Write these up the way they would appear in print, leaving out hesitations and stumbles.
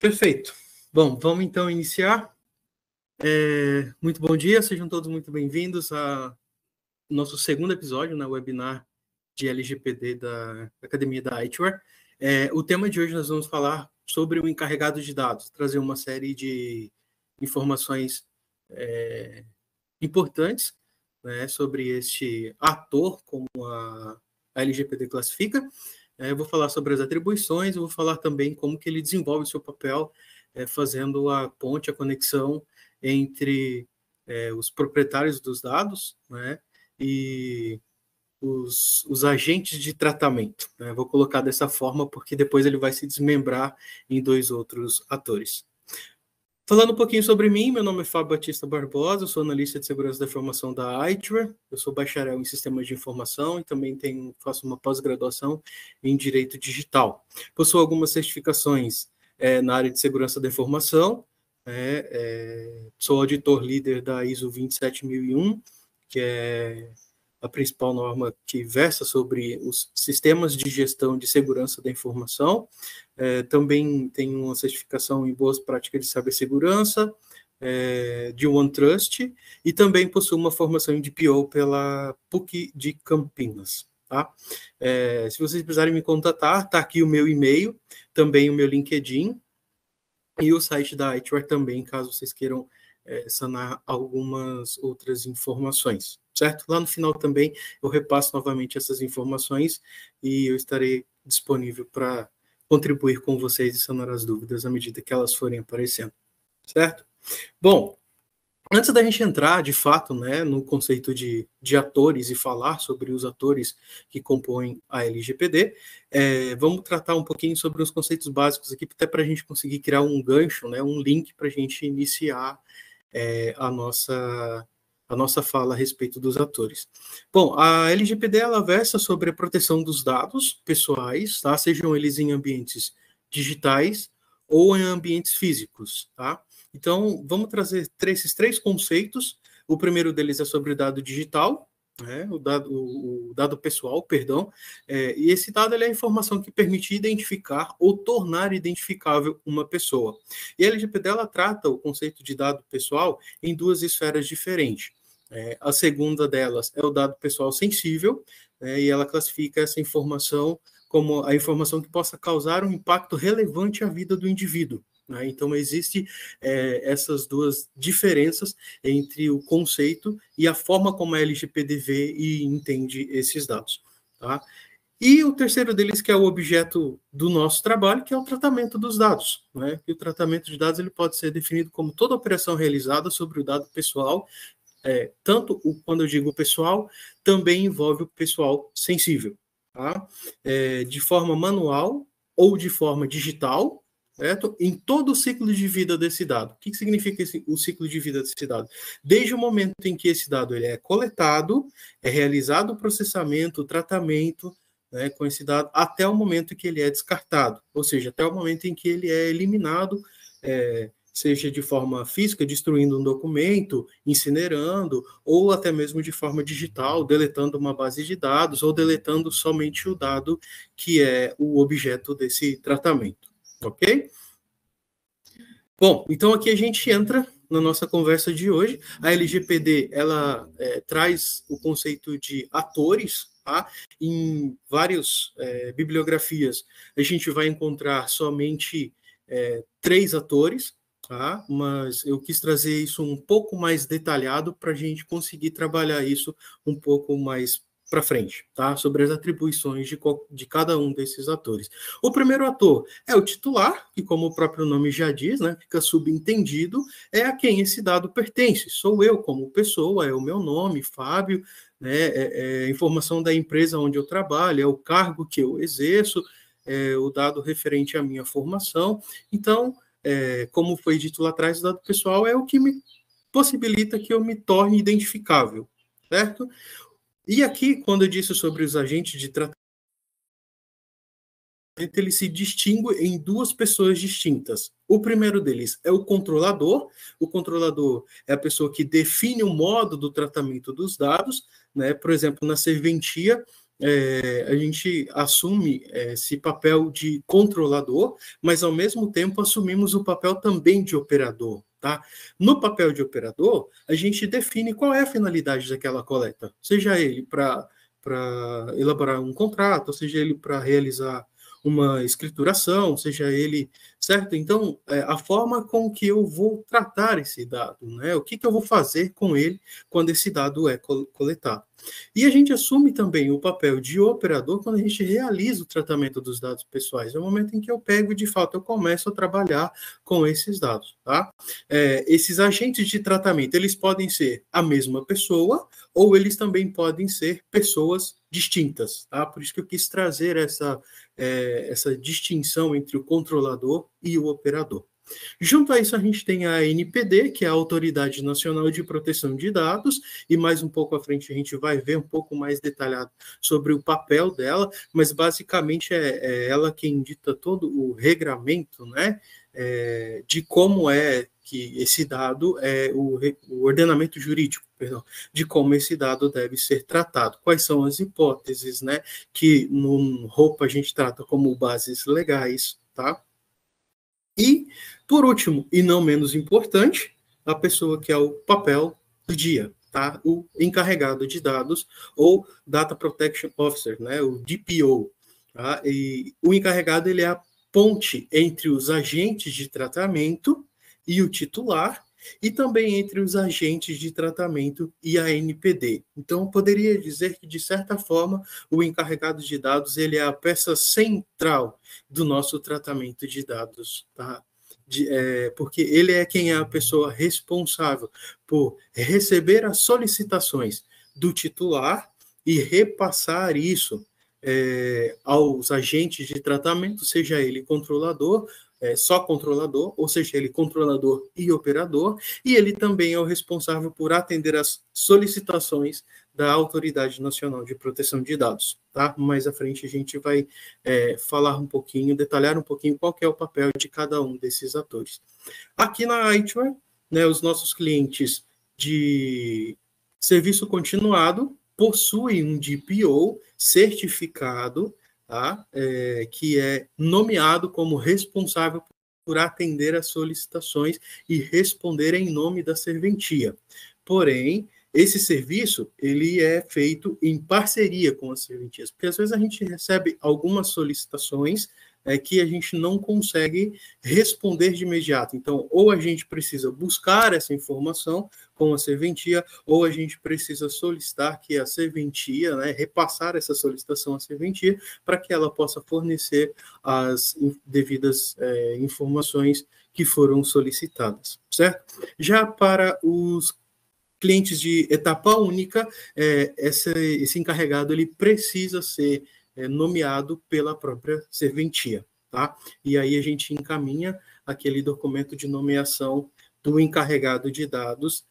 Perfeito. Bom, vamos então iniciar. Muito bom dia, sejam todos muito bem-vindos ao nosso segundo episódio na webinar de LGPD da Academia da Itware. O tema de hoje nós vamos falar sobre o encarregado de dados, trazer uma série de informações importantes, né, sobre este ator, como a LGPD classifica. Eu vou falar sobre as atribuições, eu vou falar também como que ele desenvolve o seu papel, fazendo a ponte, a conexão entre os proprietários dos dados, né, e os agentes de tratamento, né? Vou colocar dessa forma porque depois ele vai se desmembrar em dois outros atores. Falando um pouquinho sobre mim, meu nome é Fábio Batista Barbosa, eu sou analista de segurança da informação da Itware, eu sou bacharel em sistemas de informação e também faço uma pós-graduação em direito digital. Possuo algumas certificações na área de segurança da informação, sou auditor líder da ISO 27001, que é a principal norma que versa sobre os sistemas de gestão de segurança da informação. Também tenho uma certificação em boas práticas de cibersegurança, de OneTrust, e também possuo uma formação em DPO pela PUC de Campinas. Tá? Se vocês precisarem me contatar, está aqui o meu e-mail, também o meu LinkedIn, e o site da Itware também, caso vocês queiram sanar algumas outras informações, certo? Lá no final também eu repasso novamente essas informações e eu estarei disponível para contribuir com vocês e sanar as dúvidas à medida que elas forem aparecendo, certo? Bom, antes da gente entrar, de fato, né, no conceito de atores e falar sobre os atores que compõem a LGPD, vamos tratar um pouquinho sobre os conceitos básicos aqui, até para a gente conseguir criar um gancho, né, um link para a gente iniciar a nossa fala a respeito dos atores. Bom, a LGPD ela versa sobre a proteção dos dados pessoais, tá? Sejam eles em ambientes digitais ou em ambientes físicos, tá? Então, vamos trazer esses três conceitos. O primeiro deles é sobre o dado digital, né? o dado pessoal, perdão, e esse dado é a informação que permite identificar ou tornar identificável uma pessoa. E a LGPD ela trata o conceito de dado pessoal em duas esferas diferentes. A segunda delas é o dado pessoal sensível, e ela classifica essa informação como a informação que possa causar um impacto relevante à vida do indivíduo. Né? Então, existem essas duas diferenças entre o conceito e a forma como a LGPD vê e entende esses dados. Tá? E o terceiro deles, que é o objeto do nosso trabalho, que é o tratamento dos dados. Né? E o tratamento de dados ele pode ser definido como toda operação realizada sobre o dado pessoal, quando eu digo pessoal, também envolve o pessoal sensível. Tá? De forma manual ou de forma digital, certo? Em todo o ciclo de vida desse dado. O que significa o ciclo de vida desse dado? Desde o momento em que esse dado ele é coletado, é realizado o processamento, o tratamento, né, com esse dado, até o momento em que ele é descartado, ou seja, até o momento em que ele é eliminado, seja de forma física, destruindo um documento, incinerando, ou até mesmo de forma digital, deletando uma base de dados, ou deletando somente o dado que é o objeto desse tratamento. Ok? Bom, então aqui a gente entra na nossa conversa de hoje. A LGPD, ela traz o conceito de atores, tá? Em várias bibliografias, a gente vai encontrar somente 3 atores, tá? Mas eu quis trazer isso um pouco mais detalhado para a gente conseguir trabalhar isso um pouco mais para frente, tá? Sobre as atribuições de cada um desses atores. O primeiro ator é o titular, que como o próprio nome já diz, né, fica subentendido, é a quem esse dado pertence. Sou eu como pessoa, é o meu nome, Fábio, né, é a informação da empresa onde eu trabalho, é o cargo que eu exerço, é o dado referente à minha formação. Então, como foi dito lá atrás, o dado pessoal é o que me possibilita que eu me torne identificável, certo? E aqui, quando eu disse sobre os agentes de tratamento, ele se distingue em 2 pessoas distintas. O primeiro deles é o controlador. O controlador é a pessoa que define o modo do tratamento dos dados, né? Por exemplo, na serventia, a gente assume esse papel de controlador, mas ao mesmo tempo assumimos o papel também de operador. Tá? No papel de operador, a gente define qual é a finalidade daquela coleta, seja ele para elaborar um contrato, seja ele para realizar uma escrituração, seja ele, certo? Então, a forma com que eu vou tratar esse dado, né? O que eu vou fazer com ele quando esse dado é coletado. E a gente assume também o papel de operador quando a gente realiza o tratamento dos dados pessoais. É o momento em que eu pego e, de fato, eu começo a trabalhar com esses dados, tá? Esses agentes de tratamento, eles podem ser a mesma pessoa ou eles também podem ser pessoas distintas, tá? Por isso que eu quis trazer essa distinção entre o controlador e o operador. Junto a isso, a gente tem a ANPD, que é a Autoridade Nacional de Proteção de Dados, e mais um pouco à frente a gente vai ver um pouco mais detalhado sobre o papel dela, mas basicamente é ela quem dita todo o regramento, né, de como é que esse dado o ordenamento jurídico, perdão, de como esse dado deve ser tratado. Quais são as hipóteses, né, que no ROPA a gente trata como bases legais, tá? E, por último, e não menos importante, a pessoa que é o papel do dia, tá? O encarregado de dados, ou Data Protection Officer, né? O DPO. Tá? E o encarregado ele é a ponte entre os agentes de tratamento e o titular, e também entre os agentes de tratamento e a ANPD. Então, eu poderia dizer que, de certa forma, o encarregado de dados ele é a peça central do nosso tratamento de dados, tá? Porque ele é quem é a pessoa responsável por receber as solicitações do titular e repassar isso aos agentes de tratamento, seja ele controlador, só controlador, ou seja, ele controlador e operador, e ele também é o responsável por atender as solicitações da Autoridade Nacional de Proteção de Dados. Tá? Mais à frente a gente vai falar um pouquinho, detalhar um pouquinho qual que é o papel de cada um desses atores. Aqui na iTunes, né, os nossos clientes de serviço continuado possuem um DPO certificado, tá? Que é nomeado como responsável por atender às solicitações e responder em nome da serventia. Porém, esse serviço ele é feito em parceria com as serventias, porque às vezes a gente recebe algumas solicitações que a gente não consegue responder de imediato. Então, ou a gente precisa buscar essa informação com a serventia, ou a gente precisa solicitar que a serventia, né, repassar essa solicitação à serventia, para que ela possa fornecer as devidas informações que foram solicitadas, certo? Já para os clientes de etapa única, esse encarregado ele precisa ser nomeado pela própria serventia, tá? E aí a gente encaminha aquele documento de nomeação do encarregado de dados,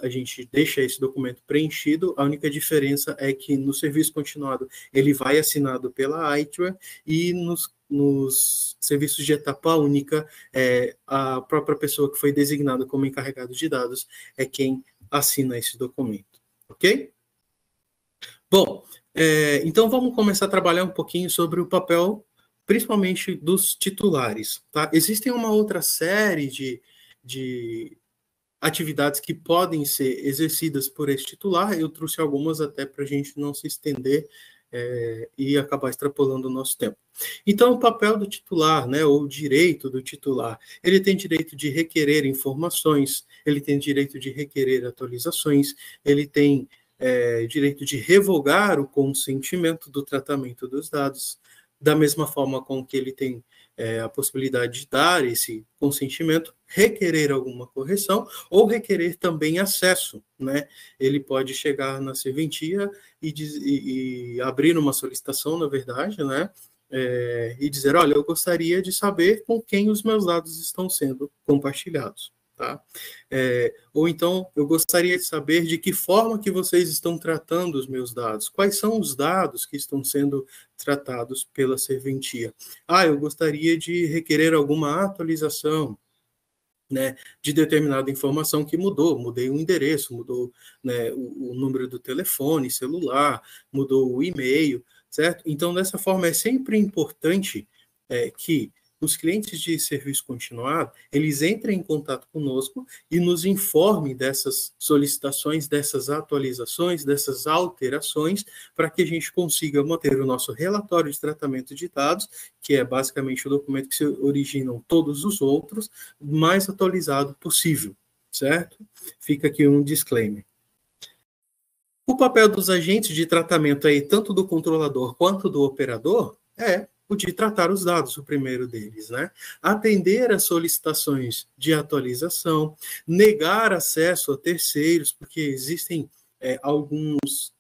a gente deixa esse documento preenchido, a única diferença é que no serviço continuado ele vai assinado pela iTunes e nos serviços de etapa única, a própria pessoa que foi designada como encarregado de dados é quem assina esse documento, ok? Bom, então vamos começar a trabalhar um pouquinho sobre o papel, principalmente dos titulares, tá? Existem uma outra série de atividades que podem ser exercidas por esse titular, eu trouxe algumas até para a gente não se estender e acabar extrapolando o nosso tempo. Então, o papel do titular, né, ou o direito do titular, ele tem direito de requerer informações, ele tem direito de requerer atualizações, ele tem direito de revogar o consentimento do tratamento dos dados, da mesma forma com que ele tem a possibilidade de dar esse consentimento, requerer alguma correção ou requerer também acesso, né? Ele pode chegar na serventia e abrir uma solicitação, na verdade, né? E dizer, olha, eu gostaria de saber com quem os meus dados estão sendo compartilhados. Tá? Ou então, eu gostaria de saber de que forma que vocês estão tratando os meus dados. Quais são os dados que estão sendo tratados pela serventia? Eu gostaria de requerer alguma atualização. né, de determinada informação que mudou, mudei o endereço, mudou, né, o número do telefone celular, mudou o e-mail, certo? Então, dessa forma, é sempre importante que os clientes de serviço continuado, eles entrem em contato conosco e nos informem dessas solicitações, dessas atualizações, dessas alterações, para que a gente consiga manter o nosso relatório de tratamento de dados, que é basicamente o documento que se originam todos os outros, mais atualizado possível, certo? Fica aqui um disclaimer. O papel dos agentes de tratamento aí, tanto do controlador quanto do operador, é o de tratar os dados, o primeiro deles, né? Atender às solicitações de atualização, negar acesso a terceiros, porque existem algumas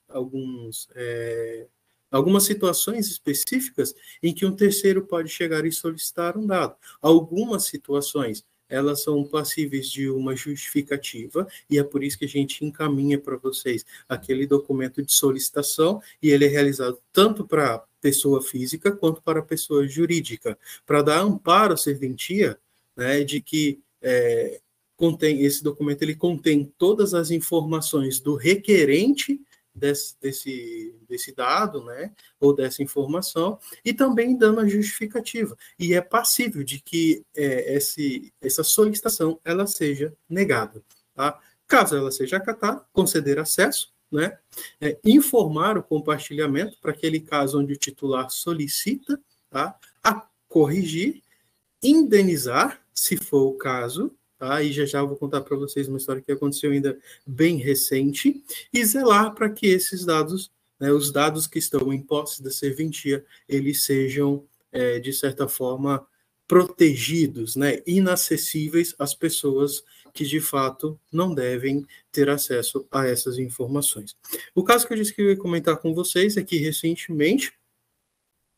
situações específicas em que um terceiro pode chegar e solicitar um dado. Algumas situações, elas são passíveis de uma justificativa, e é por isso que a gente encaminha para vocês aquele documento de solicitação, e ele é realizado tanto para pessoa física quanto para pessoa jurídica, para dar amparo à serventia, né, de que esse documento ele contém todas as informações do requerente desse dado, né, ou dessa informação, e também dando a justificativa. E é passível de que essa solicitação ela seja negada. Tá? Caso ela seja acatada, conceder acesso, né, informar o compartilhamento para aquele caso onde o titular solicita, tá, a corrigir, indenizar, se for o caso, tá? E já vou contar para vocês uma história que aconteceu ainda bem recente, e zelar para que esses dados, né, os dados que estão em posse da serventia, eles sejam, de certa forma, protegidos, né, inacessíveis às pessoas que, de fato, não devem ter acesso a essas informações. O caso que eu disse que eu ia comentar com vocês é que, recentemente,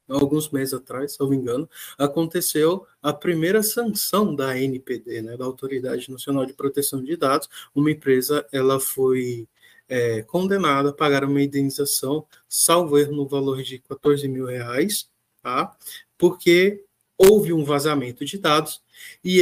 alguns meses atrás, se não me engano, aconteceu a primeira sanção da ANPD, né, da Autoridade Nacional de Proteção de Dados. Uma empresa ela foi condenada a pagar uma indenização, salvo erro, no valor de R$14 mil, tá? Porque houve um vazamento de dados e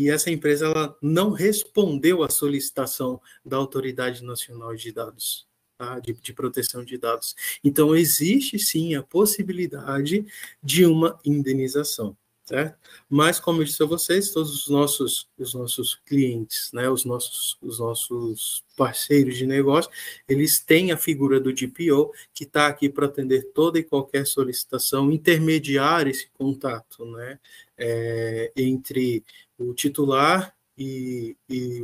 essa empresa ela não respondeu à solicitação da Autoridade Nacional de Dados, tá? de proteção de dados. Então, existe sim a possibilidade de uma indenização, certo? Mas, como eu disse a vocês, todos os nossos clientes, né, os nossos parceiros de negócio, eles têm a figura do DPO, que está aqui para atender toda e qualquer solicitação, intermediar esse contato, né, entre o titular e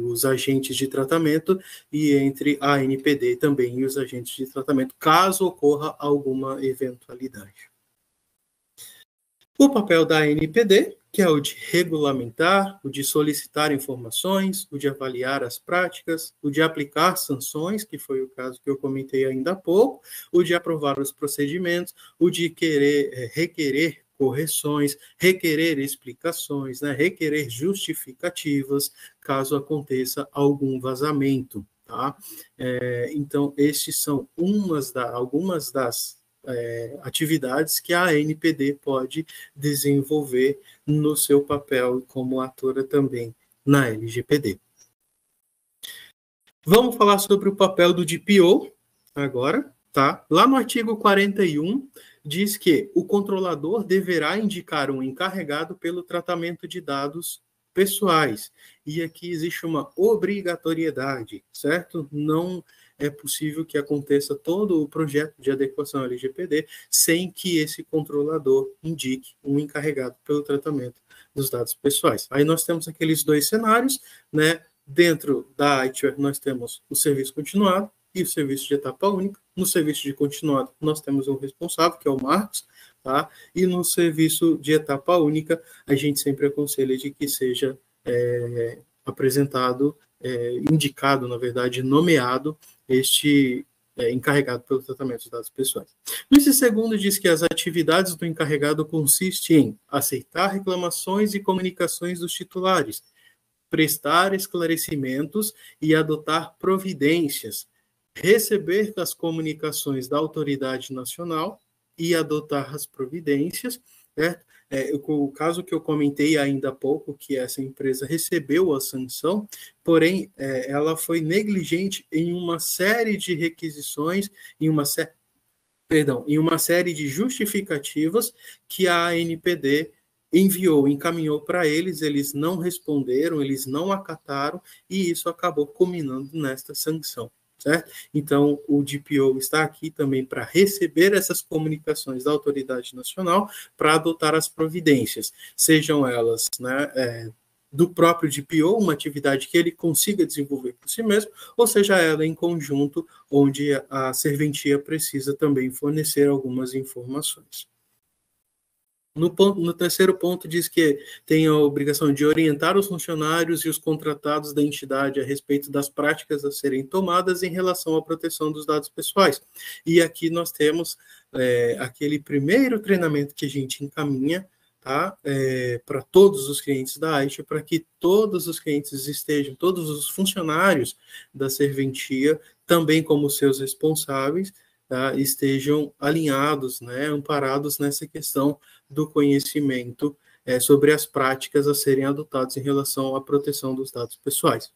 os agentes de tratamento, e entre a ANPD também e os agentes de tratamento, caso ocorra alguma eventualidade. O papel da ANPD, que é o de regulamentar, o de solicitar informações, o de avaliar as práticas, o de aplicar sanções, que foi o caso que eu comentei ainda há pouco, o de aprovar os procedimentos, o de requerer correções, requerer explicações, né, requerer justificativas, caso aconteça algum vazamento. Tá? Então, estes são algumas das atividades que a ANPD pode desenvolver no seu papel como atora também na LGPD. Vamos falar sobre o papel do DPO agora, tá? Lá no artigo 41, diz que o controlador deverá indicar um encarregado pelo tratamento de dados pessoais. E aqui existe uma obrigatoriedade, certo? Não é possível que aconteça todo o projeto de adequação à LGPD sem que esse controlador indique um encarregado pelo tratamento dos dados pessoais. Aí nós temos aqueles dois cenários, né? Dentro da ITware nós temos o serviço continuado e o serviço de etapa única. No serviço de continuado nós temos um responsável, que é o Marcos, tá? E no serviço de etapa única a gente sempre aconselha de que seja apresentado, indicado, na verdade, nomeado este encarregado pelo tratamento de dados pessoais. No inciso segundo diz que as atividades do encarregado consistem em aceitar reclamações e comunicações dos titulares, prestar esclarecimentos e adotar providências, receber as comunicações da autoridade nacional e adotar as providências, certo? o caso que eu comentei ainda há pouco, que essa empresa recebeu a sanção, porém, ela foi negligente em uma série de requisições, em uma série de justificativas que a ANPD encaminhou para eles, eles não responderam, eles não acataram, e isso acabou culminando nesta sanção. Certo? Então, o DPO está aqui também para receber essas comunicações da autoridade nacional para adotar as providências, sejam elas, né, do próprio DPO, uma atividade que ele consiga desenvolver por si mesmo, ou seja ela em conjunto, onde a serventia precisa também fornecer algumas informações. No terceiro ponto, diz que tem a obrigação de orientar os funcionários e os contratados da entidade a respeito das práticas a serem tomadas em relação à proteção dos dados pessoais. E aqui nós temos aquele primeiro treinamento que a gente encaminha, tá? Para todos os clientes da AIT, para que todos os clientes estejam, todos os funcionários da serventia, também como seus responsáveis, tá? Estejam alinhados, né? Amparados nessa questão do conhecimento sobre as práticas a serem adotadas em relação à proteção dos dados pessoais.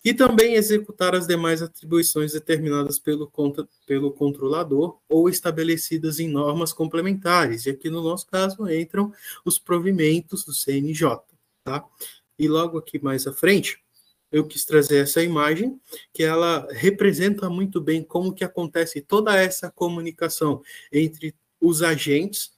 E também executar as demais atribuições determinadas pelo controlador ou estabelecidas em normas complementares. E aqui, no nosso caso, entram os provimentos do CNJ. Tá? E logo aqui mais à frente, eu quis trazer essa imagem, que ela representa muito bem como que acontece toda essa comunicação entre os agentes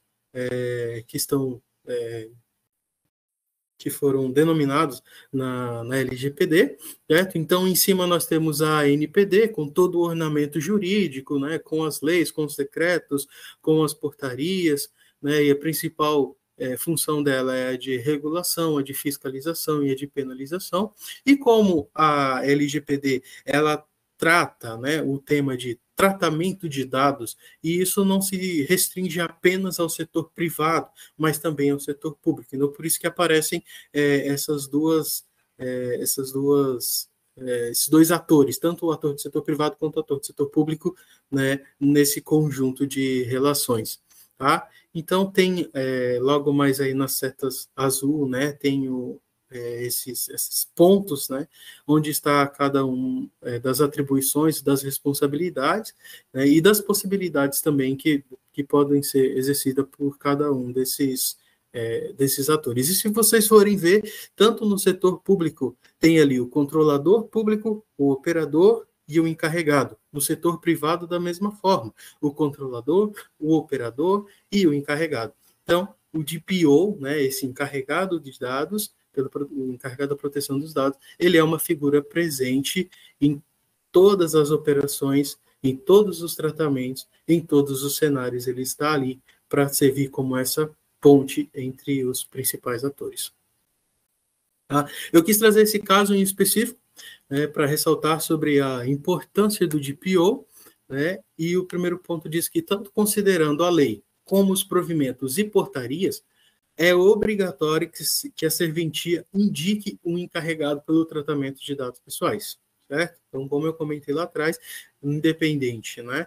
que foram denominados na LGPD, certo? Então, em cima nós temos a ANPD, com todo o ornamento jurídico, né, com as leis, com os decretos, com as portarias, né, e a principal função dela é a de regulação, a de fiscalização e a de penalização. E como a LGPD, ela trata, né, o tema de tratamento de dados, e isso não se restringe apenas ao setor privado, mas também ao setor público. Então, por isso que aparecem esses dois atores, tanto o ator do setor privado quanto o ator do setor público, né, nesse conjunto de relações. Tá? Então, tem logo mais aí nas setas azul, né, tem esses pontos, né, onde está cada um das atribuições, das responsabilidades, né, e das possibilidades também que podem ser exercidas por cada um desses atores. E se vocês forem ver, tanto no setor público, tem ali o controlador público, o operador e o encarregado. No setor privado, da mesma forma, o controlador, o operador e o encarregado. Então, o DPO, né, esse encarregado de dados, o encarregado da proteção dos dados, ele é uma figura presente em todas as operações, em todos os tratamentos, em todos os cenários. Ele está ali para servir como essa ponte entre os principais atores. Tá? Eu quis trazer esse caso em específico, né, para ressaltar sobre a importância do DPO, né, e o primeiro ponto diz que, tanto considerando a lei como os provimentos e portarias, é obrigatório que a serventia indique um encarregado pelo tratamento de dados pessoais, certo? Então, como eu comentei lá atrás, independente, né,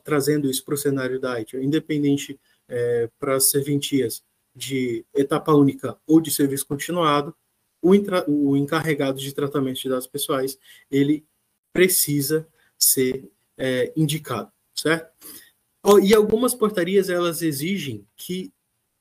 trazendo isso para o cenário da IT, independente para as serventias de etapa única ou de serviço continuado, o encarregado de tratamento de dados pessoais, ele precisa ser indicado, certo? E algumas portarias, elas exigem que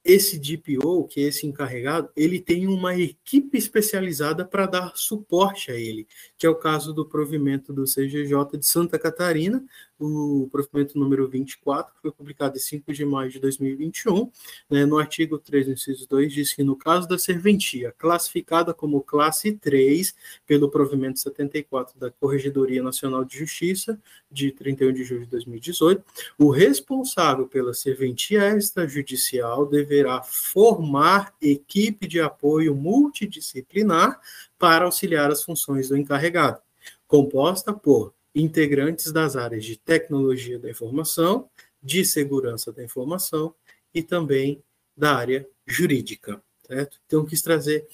esse DPO, que é esse encarregado, ele tem uma equipe especializada para dar suporte a ele, que é o caso do provimento do CGJ de Santa Catarina, o provimento número 24, que foi publicado em 5 de maio de 2021, né, no artigo 3, inciso 2, diz que no caso da serventia, classificada como classe 3, pelo provimento 74 da Corregedoria Nacional de Justiça, de 31 de julho de 2018, o responsável pela serventia extrajudicial deverá formar equipe de apoio multidisciplinar para auxiliar as funções do encarregado, composta por integrantes das áreas de tecnologia da informação, de segurança da informação e também da área jurídica. Certo? Então, quis trazer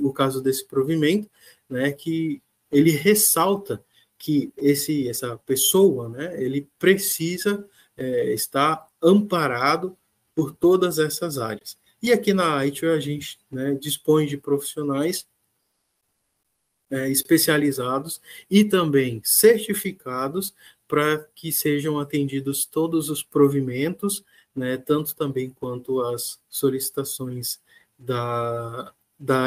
o caso desse provimento, né, que ele ressalta que essa pessoa, né, ele precisa estar amparado por todas essas áreas. E aqui na ITIL a gente, né, dispõe de profissionais especializados e também certificados para que sejam atendidos todos os provimentos, né, tanto também quanto as solicitações da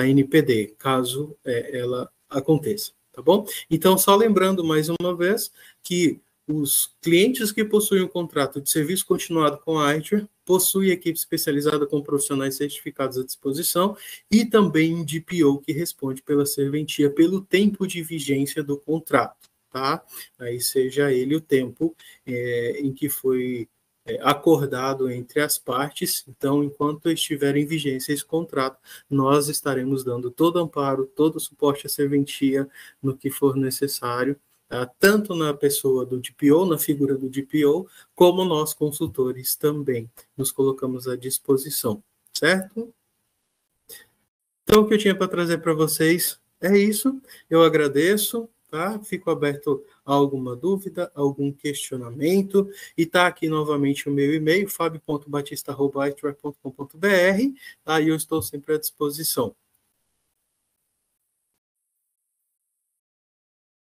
NPD, caso ela aconteça, tá bom? Então, só lembrando mais uma vez que os clientes que possuem um contrato de serviço continuado com a ITIL possuem equipe especializada com profissionais certificados à disposição e também um DPO que responde pela serventia pelo tempo de vigência do contrato, tá? Aí seja ele o tempo em que foi acordado entre as partes. Então, enquanto estiver em vigência esse contrato, nós estaremos dando todo amparo, todo o suporte à serventia no que for necessário, tanto na pessoa do DPO, na figura do DPO, como nós consultores também nos colocamos à disposição, certo? Então, o que eu tinha para trazer para vocês é isso. Eu agradeço, tá? Fico aberto a alguma dúvida, algum questionamento. E está aqui novamente o meu e-mail, fabio.batista@itware.com.br, tá? E eu estou sempre à disposição.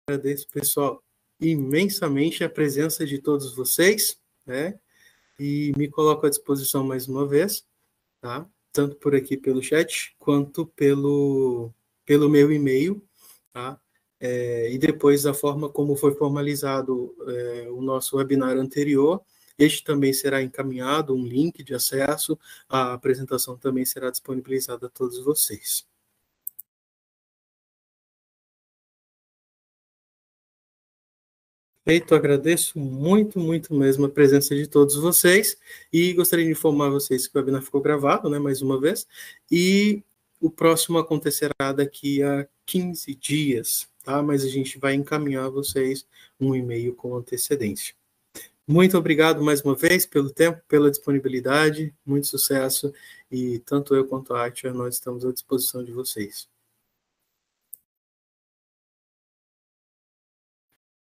Agradeço, pessoal, imensamente a presença de todos vocês, né? E me coloco à disposição mais uma vez, tá? Tanto por aqui pelo chat, quanto pelo meu e-mail, tá? E depois da forma como foi formalizado o nosso webinar anterior, este também será encaminhado, um link de acesso, a apresentação também será disponibilizada a todos vocês. Feito, agradeço muito, muito mesmo a presença de todos vocês e gostaria de informar vocês que o webinar ficou gravado, né, mais uma vez, e o próximo acontecerá daqui a 15 dias, tá? Mas a gente vai encaminhar a vocês um e-mail com antecedência. Muito obrigado mais uma vez pelo tempo, pela disponibilidade, muito sucesso e tanto eu quanto a Atia, nós estamos à disposição de vocês.